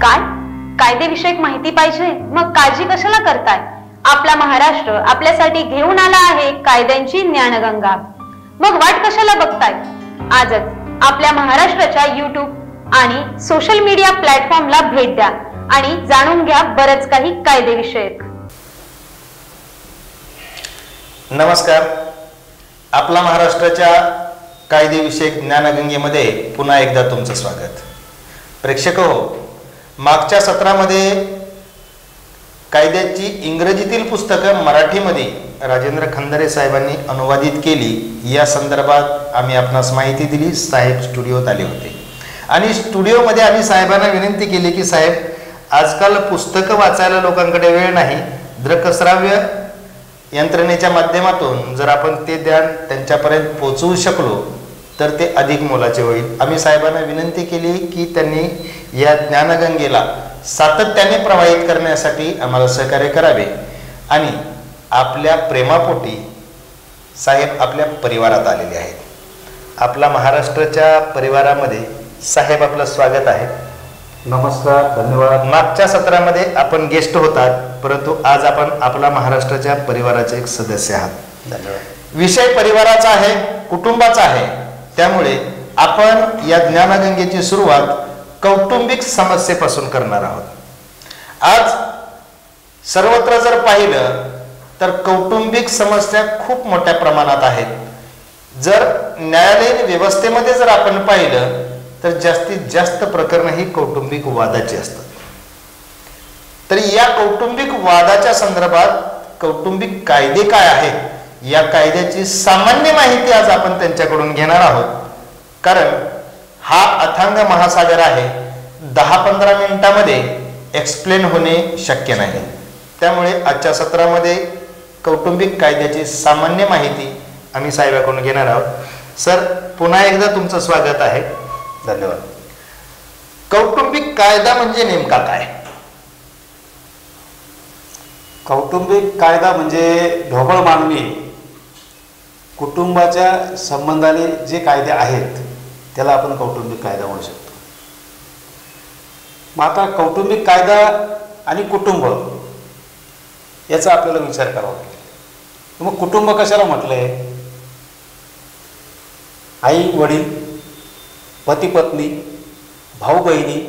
काय कायदेविषयक माहिती पाहिजे? मग काळजी कशाला करताय? आपला महाराष्ट्र आपल्यासाठी घेऊन आला आहे कायद्यांची ज्ञानगंगा. मग वाट कशाला बघताय? आजच आपल्या महाराष्ट्राच्या YouTube आणि सोशल मीडिया प्लॅटफॉर्मला भेट द्या आणि जाणून घ्या बरंच काही कायदेविषयक. नमस्कार. आपला महाराष्ट्राच्या कायदेविषयक ज्ञानगंगेमध्ये पुन्हा एकदा तुमचं स्वागत. प्रेक्षको, मागच्या सत्रामध्ये कायद्याची इंग्रजीतील पुस्तकं मराठीमध्ये राजेंद्र खंदारे साहेबांनी अनुवादित केली या संदर्भात आम्ही आपणास माहिती दिली. साहेब स्टुडिओत आले होते आणि स्टुडिओमध्ये आम्ही साहेबांना विनंती केली की साहेब, आजकाल पुस्तकं वाचायला लोकांकडे वेळ नाही, दृकश्राव्य यंत्रणेच्या माध्यमातून जर आपण ते ज्ञान त्यांच्यापर्यंत पोहोचवू शकलो तर ते अधिक मोलाचे होईल. आम्ही साहेबांना विनंती केली की त्यांनी या ज्ञानगंगेला सातत्याने प्रवाहित करण्यासाठी आम्हाला सहकार्य करावे आणि आपल्या प्रेमापोटी साहेब आपल्या परिवारात आलेले आहेत. आपला महाराष्ट्राच्या परिवारामध्ये साहेब आपलं स्वागत आहे. नमस्कार, धन्यवाद. मागच्या सत्रामध्ये आपण गेस्ट होतात, परंतु आज आपण आपला महाराष्ट्राच्या परिवाराचे एक सदस्य आहात. धन्यवाद. विषय परिवाराचा आहे, कुटुंबाचा आहे, त्यामुळे आपण या ज्ञानगंगेची सुरुवात कौटुंबिक समस्येपासून करणार आहोत. आज सर्वत्र जर पाहिलं तर कौटुंबिक समस्या खूप मोठ्या प्रमाणात आहेत. जर न्यायालयीन व्यवस्थेमध्ये जर आपण पाहिलं तर जास्तीत जास्त प्रकरणं ही कौटुंबिक वादाची असतात. तरी या कौटुंबिक वादाच्या संदर्भात कौटुंबिक कायदे काय आहेत या कायद्याची सामान्य माहिती आज आपण त्यांच्याकडून घेणार आहोत. कारण हा अथांग महासागर आहे, 10-15 मिनिटांमध्ये एक्सप्लेन होणे शक्य नाही. त्यामुळे आजच्या सत्रामध्ये कौटुंबिक कायद्याची सामान्य माहिती आम्ही साहेबांकडून घेणार आहोत. सर, पुन्हा एकदा तुमचं स्वागत आहे. धन्यवाद. कौटुंबिक कायदा म्हणजे नेमका काय? कौटुंबिक कायदा म्हणजे ढोबळ मानवी कुटुंबाच्या संबंधाने जे कायदे आहेत त्याला आपण कौटुंबिक कायदा म्हणू शकतो. मग आता कौटुंबिक कायदा आणि कुटुंब याचा आपल्याला विचार करावा लागेल. मग कुटुंब कशाला म्हटलंय? आई वडील, पती पत्नी, भाऊ बहिणी,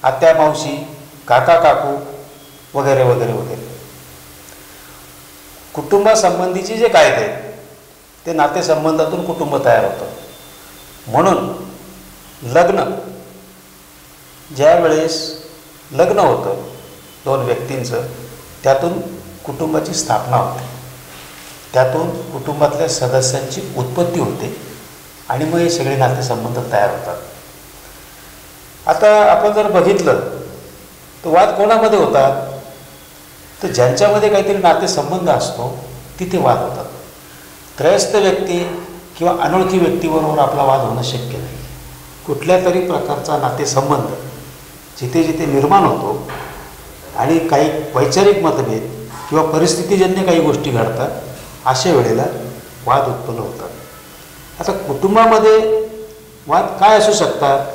आत्या मावशी, काका काकू वगैरे वगैरे वगैरे. कुटुंबासंबंधीचे जे कायदे आहेत ते नातेसंबंधातून कुटुंब तयार होतं. म्हणून लग्न ज्या वेळेस लग्न होतं दोन व्यक्तींचं, त्यातून कुटुंबाची स्थापना होते, त्यातून कुटुंबातल्या सदस्यांची उत्पत्ती होते आणि मग हे सगळे नातेसंबंध तयार होतात. आता आपण जर बघितलं तर वाद कोणामध्ये होतात? तर ज्यांच्यामध्ये काहीतरी नातेसंबंध असतो तिथे वाद होतात. त्रयस्थ व्यक्ती किंवा अनोळखी व्यक्तीबरोबर आपला वाद होणं शक्य नाही. कुठल्या तरी प्रकारचा नातेसंबंध जिथे जिथे निर्माण होतो आणि काही वैचारिक मतभेद किंवा परिस्थितीजन्य काही गोष्टी घडतात, अशा वेळेला वाद उत्पन्न होतात. आता कुटुंबामध्ये वाद काय असू शकतात?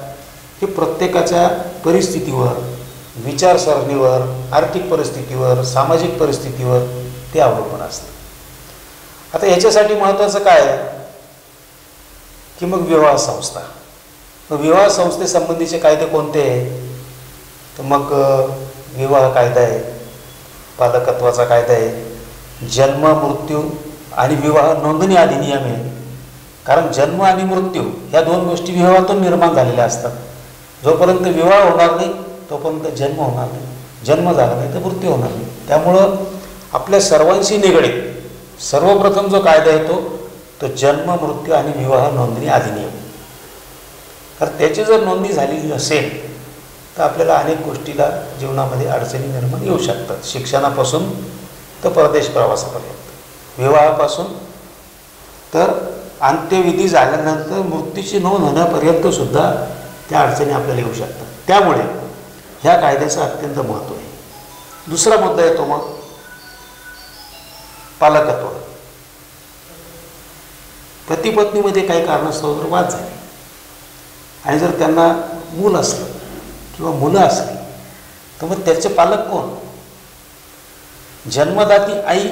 हे प्रत्येकाच्या परिस्थितीवर, विचारसरणीवर, आर्थिक परिस्थितीवर, सामाजिक परिस्थितीवर ते अवलंबून असतं. आता याच्यासाठी महत्त्वाचं काय आहे की मग विवाह संस्था. मग विवाह संस्थेसंबंधीचे कायदे कोणते आहे? तर मग विवाह कायदा आहे, पालकत्वाचा कायदा आहे, जन्म, मृत्यू आणि विवाह नोंदणी अधिनियम आहे. कारण जन्म आणि मृत्यू ह्या दोन गोष्टी विवाहातून निर्माण झालेल्या असतात. जोपर्यंत विवाह होणार नाही तोपर्यंत जन्म होणार नाही, जन्म झाला नाही तर मृत्यू होणार नाही. त्यामुळं आपल्या सर्वांशी निगडीत सर्वप्रथम जो कायदा येतो तो जन्म, मृत्यू आणि विवाह नोंदणी अधिनियम. तर त्याची जर नोंदणी झालेली नसेल तर आपल्याला अनेक गोष्टीला जीवनामध्ये अडचणी निर्माण येऊ शकतात. शिक्षणापासून तर परदेश प्रवासापर्यंत, विवाहापासून तर अंत्यविधी झाल्यानंतर मृत्यूची नोंद होण्यापर्यंत सुद्धा त्या अडचणी आपल्याला येऊ शकतात. त्यामुळे ह्या कायद्याचं अत्यंत महत्त्व आहे. दुसरा मुद्दा येतो मग पालकत्व. पती पत्नीमध्ये काही कारणास्तव जर वाद झाले आणि जर त्यांना मूल असलं किंवा मुलं असली तर मग त्याचे पालक कोण? जन्मदाती आई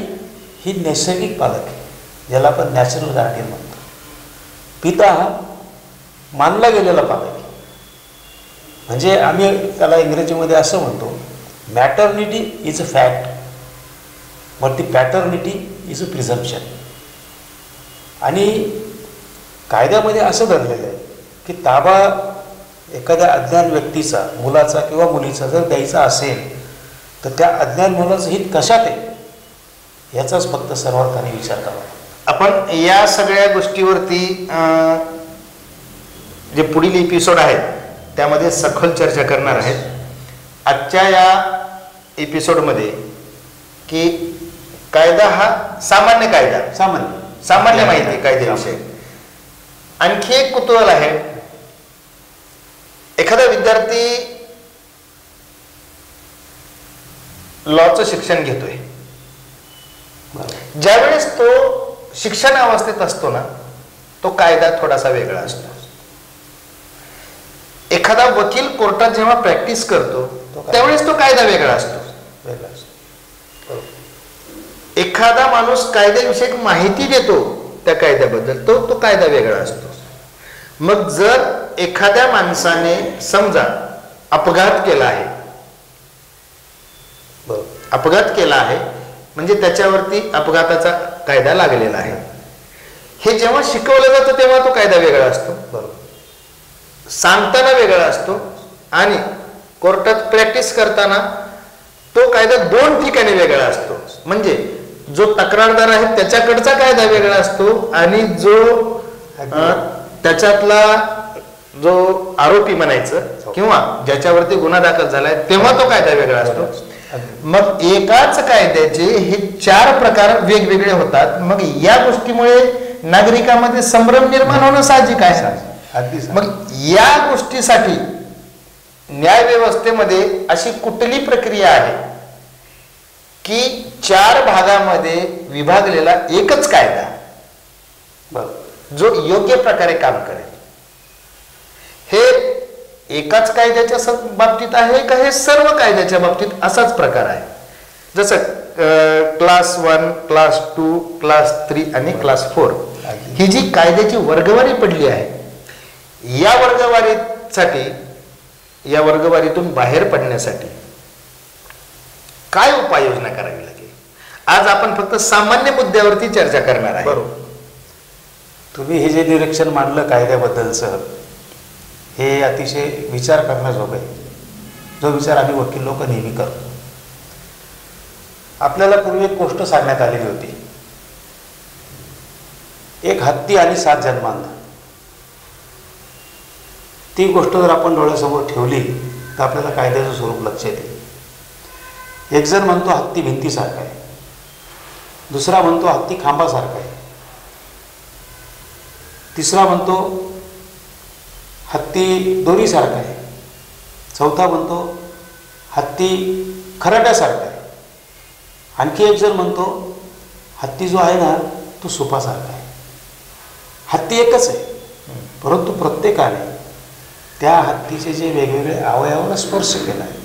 ही नैसर्गिक पालक आहे, ज्याला आपण नॅचरल गार्डियन म्हणतो. पिता हा मानला गेलेला पालक आहे. म्हणजे आम्ही त्याला इंग्रजीमध्ये असं म्हणतो, maternity is a fact but the paternity is a presumption. आणि कायद्यामध्ये असं धरलेलं आहे की ताबा एखाद्या अज्ञान व्यक्तीचा, मुलाचा किंवा मुलीचा जर द्यायचा असेल तर त्या अज्ञान मुलाचं हित कशात आहे याचाच फक्त सर्वार्थाने विचार करावा. आपण या सगळ्या गोष्टीवरती जे पुढील एपिसोड आहेत त्यामध्ये सखोल चर्चा करणार आहेत. आजच्या या एपिसोडमध्ये की कायदा हा सामान्य कायदा, सामान्य माहिती कायद्याविषयी. आणखी एक कुतूहल आहे. एखादा विद्यार्थी लॉचं शिक्षण घेतोय. ज्यावेळेस तो शिक्षण अवस्थेत असतो ना, तो कायदा थोडासा वेगळा असतो. एखादा वकील कोर्टात जेव्हा प्रॅक्टिस करतो त्यावेळेस तो कायदा वेगळा असतो. एखादा माणूस कायद्याविषयक माहिती देतो त्या कायद्याबद्दल, तो कायदा वेगळा असतो. मग जर एखाद्या माणसाने समजा अपघात केला आहे, म्हणजे त्याच्यावरती अपघाताचा कायदा लागलेला आहे, हे जेव्हा शिकवलं जातं तेव्हा तो कायदा वेगळा असतो. बरोबर. सांगताना वेगळा असतो आणि कोर्टात प्रॅक्टिस करताना तो कायदा दोन ठिकाणी वेगळा असतो. म्हणजे जो तक्रारदार आहे त्याच्याकडचा कायदा वेगळा असतो आणि जो त्याच्यातला जो आरोपी म्हणायचं किंवा ज्याच्यावरती गुन्हा दाखल झालाय तेव्हा तो कायदा वेगळा असतो. मग एकाच कायद्याचे हे 4 प्रकार वेगवेगळे होतात. मग या गोष्टीमुळे नागरिकांमध्ये संभ्रम निर्माण होणं साहजिक आहे. मग या गोष्टीसाठी न्याय व्यवस्थेमध्ये अशी कुठली प्रक्रिया आहे की 4 भागामध्ये विभागलेला एकच कायदा जो योग्य प्रकारे काम करेल? हे एकाच कायद्याच्या बाबतीत आहे का हे सर्व कायद्याच्या बाबतीत असाच प्रकार आहे? जसं क्लास 1, क्लास 2, क्लास 3 आणि क्लास 4 ही जी कायद्याची वर्गवारी पडली आहे, या वर्गवारीतून बाहेर पडण्यासाठी काय उपाययोजना करावी लागेल? आज आपण फक्त सामान्य मुद्द्यावरती चर्चा करणार आहे. बरोबर. तुम्ही हे जे निरीक्षण मांडलं कायद्याबद्दलचं, हे अतिशय विचार करण्याजोगं आहे, जो विचार आम्ही वकील लोक नेहमी करतो. आपल्याला पूर्वी एक गोष्ट सांगण्यात आलेली होती, एक हत्ती आणि 7 जन्मांध. ती गोष्ट जर आपण डोळ्यासमोर ठेवली तर आपल्याला कायद्याचं स्वरूप लक्षात येईल. एक जण म्हणतो हत्ती भिंतीसारखा आहे, दुसरा म्हणतो हत्ती खांबासारखा आहे, तिसरा म्हणतो हत्ती दोरीसारखा आहे, चौथा म्हणतो हत्ती खराट्यासारखा आहे, आणखी एक जण म्हणतो हत्ती जो आहे ना तो सुपासारखा आहे. हत्ती एकच आहे, परंतु प्रत्येकाने त्या हत्तीचे जे वेगवेगळे अवयवाला स्पर्श केला आहे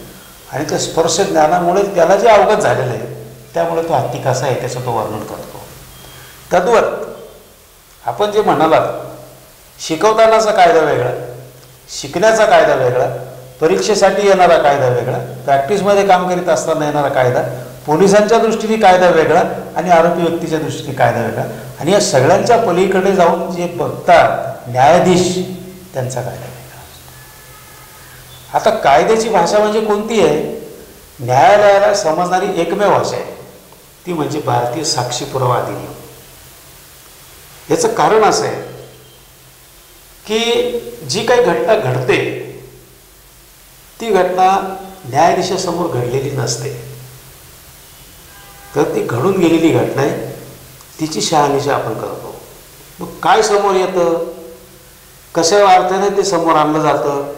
आणि त्या स्पर्श ज्ञानामुळे त्याला जे अवगत झालेलं आहे त्यामुळे तो हत्ती कसा आहे त्याचं तो वर्णन करतो. तद्वत आपण जे म्हणालात, शिकवतानाचा कायदा वेगळा, शिकण्याचा कायदा वेगळा, परीक्षेसाठी येणारा कायदा वेगळा, प्रॅक्टिसमध्ये काम करीत असताना येणारा कायदा, पोलिसांच्या दृष्टीने कायदा वेगळा आणि आरोपी व्यक्तीच्या दृष्टीने कायदा वेगळा, आणि या सगळ्यांच्या पलीकडे जाऊन जे बघतात न्यायाधीश, त्यांचा कायदा वेगळा. आता कायद्याची भाषा म्हणजे कोणती आहे? न्यायालयाला समजणारी एकमेव भाषा आहे ती म्हणजे भारतीय साक्षी पुरावा अधिनियम. याचं कारण असं आहे की जी काही घटना घडते ती घटना न्यायाधीशासमोर घडलेली नसते, तर ती घडून गेलेली घटना आहे, तिची शहानिशा आपण करतो. मग काय समोर येतं, कशा अर्थाने ते समोर आणलं जातं,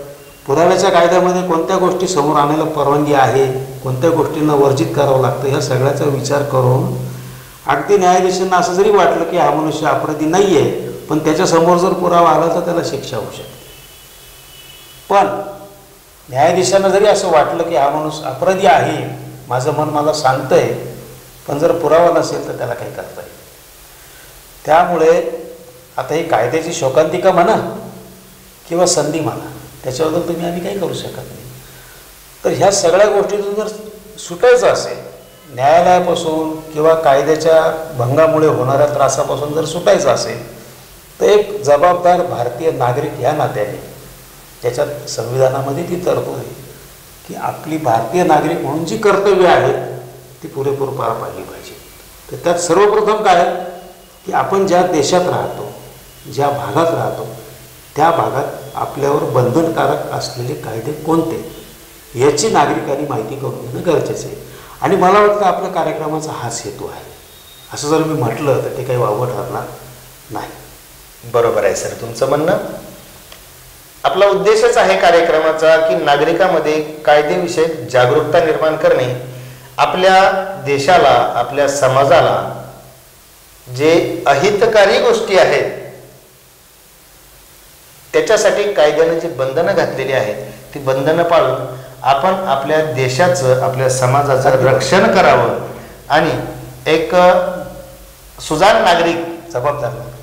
पुराव्याच्या कायद्यामध्ये कोणत्या गोष्टी समोर आणायला परवानगी आहे, कोणत्या गोष्टींना वर्जित करावं लागतं, ह्या सगळ्याचा विचार करून अगदी न्यायाधीशांना असं जरी वाटलं की हा मनुष्य अपराधी नाही आहे, पण त्याच्यासमोर जर पुरावा आला तर त्याला शिक्षा होऊ शकते. पण न्यायाधीशांना जरी असं वाटलं की हा माणूस अपराधी आहे, माझं मन मला सांगतंय, पण जर पुरावा नसेल तर त्याला काही करता येईल. त्यामुळे आता ही कायद्याची शोकांतिका म्हणा किंवा संधी म्हणा, त्याच्याबद्दल तुम्ही आम्ही काही करू शकत नाही. तर ह्या सगळ्या गोष्टीतून जर सुटायचं असेल, न्यायालयापासून किंवा कायद्याच्या भंगामुळे होणाऱ्या त्रासापासून जर सुटायचं असेल, तर एक जबाबदार भारतीय नागरिक या नात्याने, ज्याच्यात संविधानामध्ये ती तरतूद आहे की आपली भारतीय नागरिक म्हणून जी कर्तव्य आहेत ती पुरेपूर पार पाडली पाहिजे. तर त्यात सर्वप्रथम काय की आपण ज्या देशात राहतो, ज्या भागात राहतो, त्या भागात आपल्यावर बंधनकारक असलेले कायदे कोणते याची नागरिकांनी माहिती करून घेणं गरजेचं आहे. आणि मला वाटतं आपल्या कार्यक्रमाचा हाच हेतू आहे. असं जर मी म्हटलं तर ते काही वावगं ठरणार नाही. बरोबर आहे सर तुमचं म्हणणं. आपला उद्देशच आहे कार्यक्रमाचा की नागरिकांमध्ये कायदेविषयक जागरूकता निर्माण करणे, आपल्या देशाला, आपल्या समाजाला जे अहितकारी गोष्टी आहेत त्याच्यासाठी कायद्याने जी बंधनं घातलेली आहेत ती बंधनं पाळून आपण आपल्या देशाचं, आपल्या समाजाचं रक्षण करावं आणि एक सुजाण नागरिक,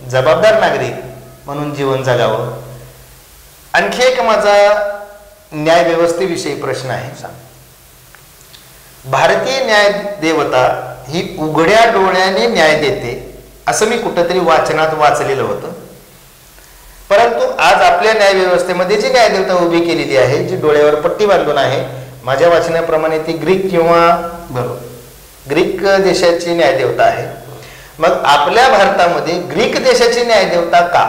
जबाबदार नागरिक म्हणून जीवन जगावं. आणखी एक माझा न्यायव्यवस्थेविषयी प्रश्न आहे. भारतीय न्याय देवता ही उघड्या डोळ्याने न्याय देते असं मी कुठंतरी वाचनात वाचलेलं होतं. परंतु आज आपल्या न्यायव्यवस्थेमध्ये जी न्यायदेवता उभी केलेली आहे, जी डोळ्यावर पट्टी बांधून आहे, माझ्या वाचनाप्रमाणे ती ग्रीक देशाची न्यायदेवता आहे. मग आपल्या भारतामध्ये ग्रीक देशाची न्यायदेवता का?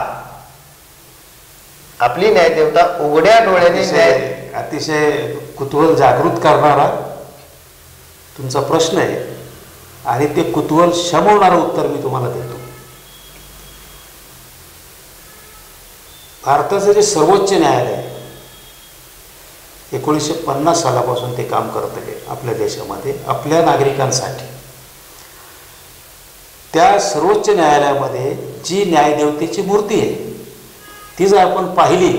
आपली न्यायदेवता उघड्या डोळ्याने अतिशय कुतूहल जागृत करणारा तुमचा प्रश्न आहे आणि ते कुतूहल शमवणारं उत्तर मी तुम्हाला देतो. भारताचं जे सर्वोच्च न्यायालय आहे 1950 सालापासून ते काम करत आहे आपल्या देशामध्ये आपल्या नागरिकांसाठी. त्या सर्वोच्च न्यायालयामध्ये जी न्यायदेवतेची मूर्ती आहे ती जर आपण पाहिली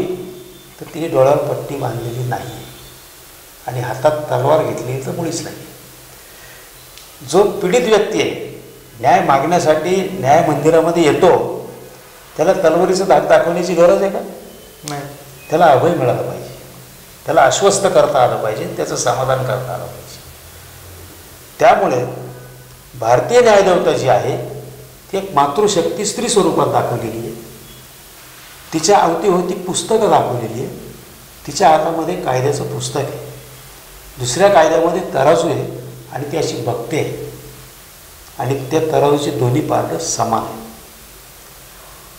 तर ती डोळ्यावर पट्टी बांधलेली नाही आणि हातात तलवार घेतली तर मुळीच नाही. जो पीडित व्यक्ती आहे, न्याय मागण्यासाठी न्याय मंदिरामध्ये येतो, त्याला तलवारीचं धाक दाखवण्याची गरज आहे का? नाही. त्याला अभय मिळालं पाहिजे, त्याला आश्वस्त करता आलं पाहिजे, त्याचं समाधान करता आलं पाहिजे. त्यामुळे भारतीय न्यायदेवता जी आहे ती एक मातृशक्ती स्त्री स्वरूपात दाखवलेली आहे. तिच्या अवतीभोवती पुस्तकं दाखवलेली आहे. तिच्या हातामध्ये कायद्याचं पुस्तक आहे, दुसऱ्या कायद्यामध्ये तराजू आहे आणि ती अशी बघते आहे आणि त्या तराजूचे दोन्ही पारड समान आहे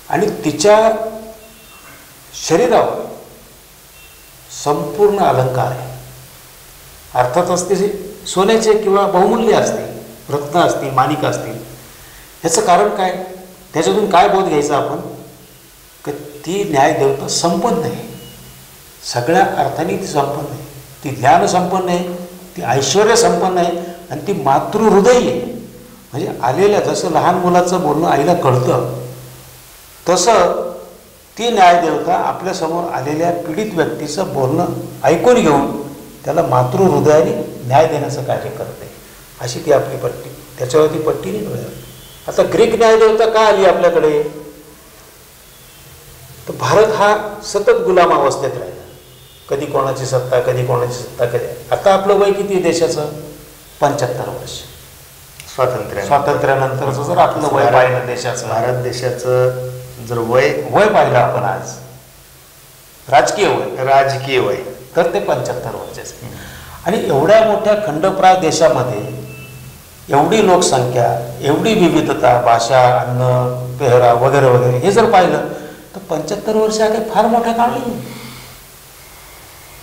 आणि तिच्या शरीरावर संपूर्ण अलंकार आहे. अर्थातच ते सोन्याचे किंवा बहुमूल्य असतील, रत्न असतील, माणिक असतील. ह्याचं कारण काय? त्याच्यातून काय बोध घ्यायचा आपण? की ती न्यायदेवता संपन्न आहे, सगळ्या अर्थाने ती संपन्न आहे, ती ज्ञान संपन्न आहे, ती ऐश्वर्य संपन्न आहे आणि ती मातृहृदयी आहे. म्हणजे आलेल्या, जसं लहान मुलाचं बोलणं आईला कळतं तसं ती न्यायदेवता आपल्यासमोर आलेल्या पीडित व्यक्तीचं बोलणं ऐकून घेऊन त्याला मातृहृदयाने न्याय देण्याचं कार्य करते. अशी ती आपली पट्टी, त्याच्यावरती पट्टी नाही डोळ्यावर. आता ग्रीक न्यायदेवता का आली आपल्याकडे? तर भारत हा सतत गुलाम अवस्थेत राहिला. कधी कोणाची सत्ता, कधी कोणाची सत्ता, कधी. आता आपलं वय किती आहे देशाचं? 75 वर्ष. स्वातंत्र्यानंतरचं जर आपलं वय पाहिलं देशाचं, भारत देशाचं जर वय पाहिलं आपण आज, राजकीय वय तर ते 75 वर्षाचं. आणि एवढ्या मोठ्या खंडप्राय देशामध्ये एवढी लोकसंख्या, एवढी विविधता, भाषा, अन्न, पेहरा वगैरे वगैरे हे जर पाहिलं तर 75 वर्ष हा काही फार मोठा काळ नाही.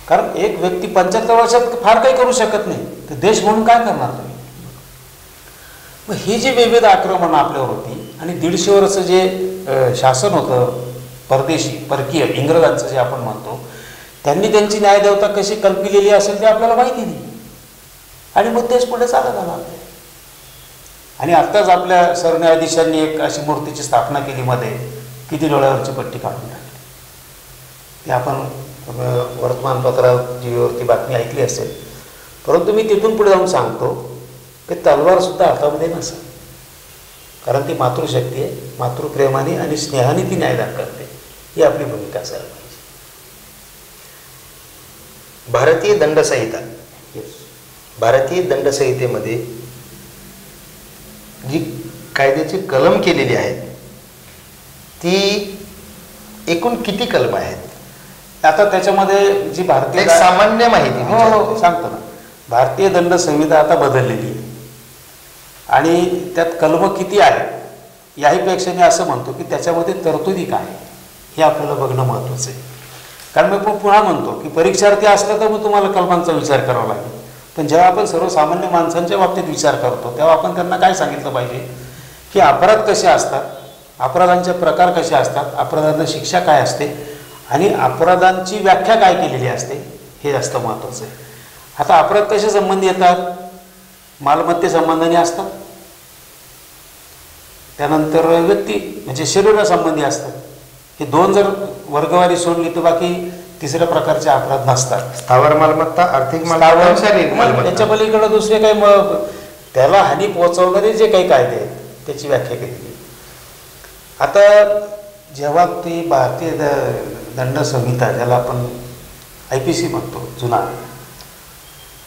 कारण एक व्यक्ती 75 वर्षात फार काही करू शकत नाही, तर देश म्हणून काय करणार तुम्ही? मग ही जी विविध आक्रमणं आपल्यावर होती आणि 150 वर्ष जे शासन होतं परदेशी, परकीय, इंग्रजांचं जे आपण म्हणतो, त्यांनी त्यांची न्यायदेवता कशी कल्पिलेली असेल ते आपल्याला माहिती नाही आणि मग देश पुढे चालत आला. आणि आत्ताच आपल्या सरन्यायाधीशांनी एक अशी मूर्तीची स्थापना केली मध्ये, किती डोळ्यावरची पट्टी काढून टाकली. ते आपण वर्तमानपत्रात टीव्हीवरती बातमी ऐकली असेल, परंतु मी तिथून पुढे जाऊन सांगतो की तलवारसुद्धा हातामध्ये नसेल, कारण ती मातृशक्ती आहे. मातृप्रेमाने आणि स्नेहाने ती न्यायदान करते, ही आपली भूमिका असायला पाहिजे. भारतीय दंडसंहिता, भारतीय दंडसंहितेमध्ये जी कायद्याची कलम केलेली आहेत ती एकूण किती कलम आहेत? आता त्याच्यामध्ये जी भारतीय एक सामान्य माहिती हो सांगतो ना. भारतीय दंड संहिता आता बदललेली आहे आणि त्यात कलम किती आहे याहीपेक्षा मी असं म्हणतो की त्याच्यामध्ये तरतुदी काय हे आपल्याला बघणं महत्त्वाचं आहे. कारण मी पुन्हा म्हणतो की परीक्षार्थी असलं तर मग तुम्हाला कलमांचा विचार करावा लागेल, पण जेव्हा आपण सर्वसामान्य माणसांच्या बाबतीत विचार करतो तेव्हा आपण त्यांना काय सांगितलं पाहिजे की अपराध कसे असतात, अपराधांचे प्रकार कसे असतात, अपराधांना शिक्षा काय असते आणि अपराधांची व्याख्या काय केलेली असते, हे जास्त महत्त्वाचं आहे. आता अपराध कशा संबंधी येतात? मालमत्ते संबंधाने असतात, त्यानंतर व्यक्ती म्हणजे शरीरासंबंधी असतात. हे दोन जर वर्गवारी सोडली तर बाकी तिसऱ्या प्रकारचे अपराध नसतात. स्थावर मालमत्ता, आर्थिक मालमत्ता, शारीरिक मालमत्ता. त्याच्या पलीकडे दुसरे काही त्याला हानी पोहोचवणारे जे काही कायदे आहेत त्याची व्याख्या केली. आता जेव्हा ती भारतीय दंड संहिता ज्याला आपण IPC म्हणतो जुना,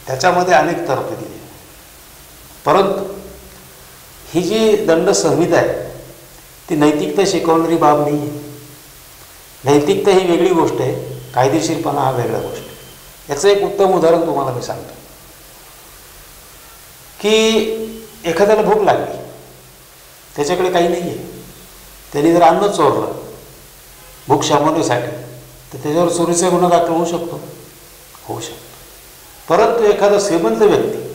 त्याच्यामध्ये अनेक तरतुदी आहे, परंतु ही जी दंड संहिता आहे ती नैतिकता शिकवणारी बाब नाही आहे. नैतिकता ही वेगळी गोष्ट आहे, कायदेशीरपणा हा वेगळा गोष्ट आहे. याचं एक उत्तम उदाहरण तुम्हाला मी सांगतो की एखाद्याला भूक लागली, त्याच्याकडे काही नाही आहे, त्यांनी जर अन्न चोरलं भूक शमवण्यासाठी तर त्याच्यावर चोरीचा गुन्हा दाखल होऊ शकतो, होऊ शकतो. परंतु एखादा श्रीमंत व्यक्ती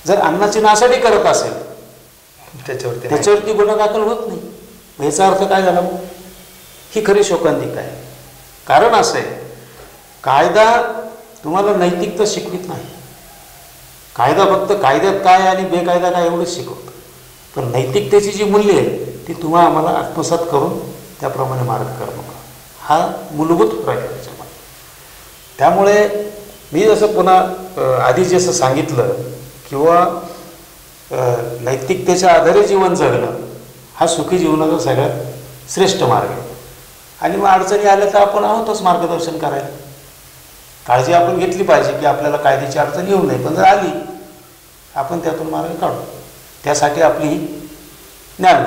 जर अन्नाची नासाडी करत असेल त्याच्यावरती गुन्हा दाखल होत नाही. याचा अर्थ काय झाला? मग ही खरी शोकांतिका आहे. कारण असं आहे, कायदा तुम्हाला नैतिकता शिकवित नाही. कायदा फक्त कायद्यात काय आणि बेकायदा काय एवढंच शिकवतं, पण नैतिकतेची जी मूल्य आहे ती तुम्हाला आम्हाला आत्मसात करून त्याप्रमाणे मार्गक्रमण करा, हा मूलभूत फरक आहे त्याच्यामध्ये. त्यामुळे मी जसं पुन्हा आधी जसं सांगितलं किंवा नैतिकतेच्या आधारे जीवन जगणं हा सुखी जीवनाचा सगळ्यात श्रेष्ठ मार्ग आहे. आणि मग अडचणी आल्या तर आपण आहोतच मार्गदर्शन करायला. काळजी आपण घेतली पाहिजे की आपल्याला कायद्याची अडचण येऊ नये, पण जर आली आपण त्यातून मार्ग काढू. त्यासाठी आपली ही ज्ञान.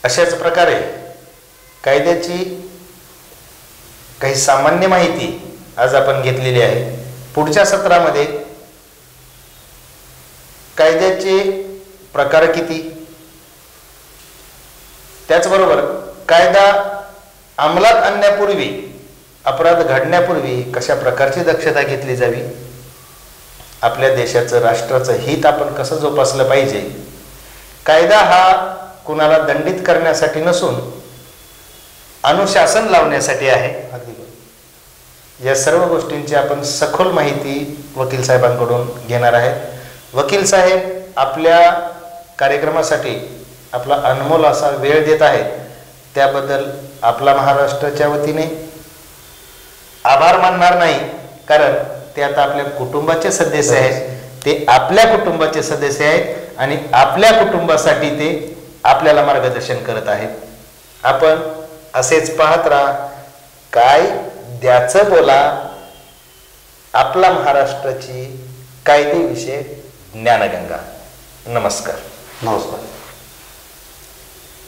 अशाच प्रकारे कायद्याची काही सामान्य माहिती आज आपण घेतलेली आहे. पुढच्या सत्रामध्ये कायद्याचे प्रकार किती, त्याचबरोबर कायदा अंमलात आणण्यापूर्वी, अपराध घडण्यापूर्वी कशा प्रकारची दक्षता घेतली जावी, आपल्या देशाचं राष्ट्राचं हित आपण कसं जोपासलं पाहिजे. कायदा हा कुणाला दंडित करण्यासाठी नसून अनुशासन लावण्यासाठी आहे. या सर्व गोष्टींची आपण सखोल माहिती वकील साहेबांकडून घेणार आहे. वकील साहेब आपल्या कार्यक्रमासाठी आपला अनमोल असा वेळ देत आहेत, त्याबद्दल आपला महाराष्ट्राच्या वतीने आभार मानणार नाही, कारण ते आता आपल्या कुटुंबाचे सदस्य आहेत. ते आपल्या कुटुंबाचे सदस्य आहेत आणि आपल्या कुटुंबासाठी ते आपल्याला मार्गदर्शन करत आहेत. आपण असेच पाहत राहा. काय द्याचं बोला, आपला महाराष्ट्राची कायदेविषयक ज्ञानगंगा. नमस्कार. नमस्कार.